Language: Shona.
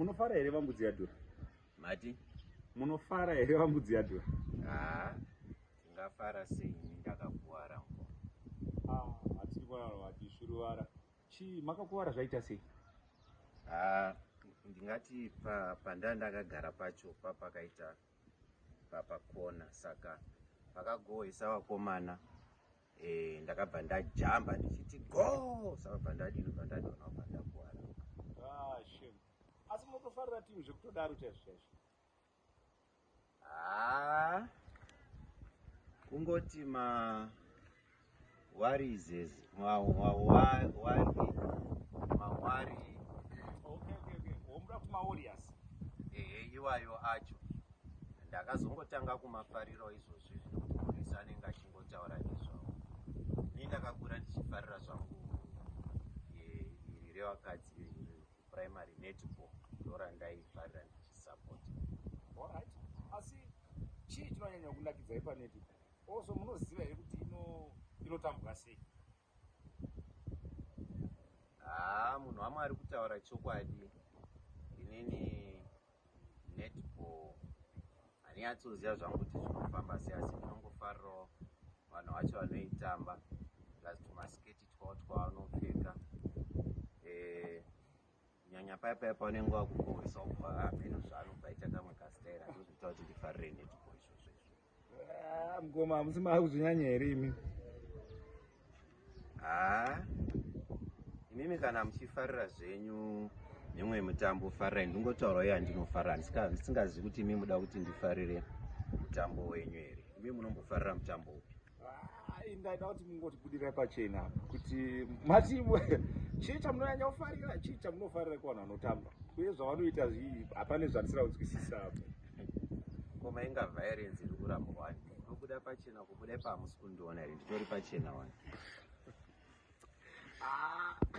Munofara here vambudzi yadhura? Mati? Munofara here vambudzi yadhura? Tingafara sei ndakakuwara ngo. Hatiri kuona vanhu vachishuruwara. Chii makakuwara zvaita sei? Ndingati pandandakagara pacho pakaita papakona, saka pakagohwesa vakomana ndakabva ndajamba ndichiti go, saka pandadinobva ndadaona kubva ndakuwara. Shame. Asi munotofarira timu zvekutodaro chaizvo? Kungoti mawarizezi mawari. Okay. Womuda kumawarriors? Iwayo acho ndakazongotanga kumafariro izvozvi zvinokuti polisi anenge achingotaura nezvavo. Ini ndakakura ndichifarira zvangu iri revakadzi primary netball, ndora ndaifarira ndichisapota. Alright. Asi chii chinonyanya kunakidzai panetball? Also munoziva here kuti inotambwa sei? Munhu wamwe ari kutaura chokwadi. Inini netball hanyatsoziva zvangu kuti zvinofamba sei, asi ndinongofarirawo vanhu vacho vanoitamba, plus tumasiketi twavanopfeka. Kunyanya paya paunenge wakugohwesa kubva meno zvaanobva aita kamwe kastaira, ndozvinoita kuti ndifarire netball izvozvo. Mugoma hamusi maakuzvinyanya here imi? Imimi kana muchifarira zvenyu nemwe mutambo farirai, ndingotaurawo yandinofarira, ndisingazivi kuti imi muda kuti ndifarire mutambo wenyu here. Imi munombofarira mutambo upi? Ndaida kuti mungotibudira pachena kuti mati chii chamunonyanya kufarira, chii chamunofarira kuvanhu vanotamba, uye zvavanoita zvii hapane zvandisira kunzwisisa apo. Koma inga violence iri kuramba wani, unobuda pachena, kubuda pamusi kundiona here, nditori pachena wani.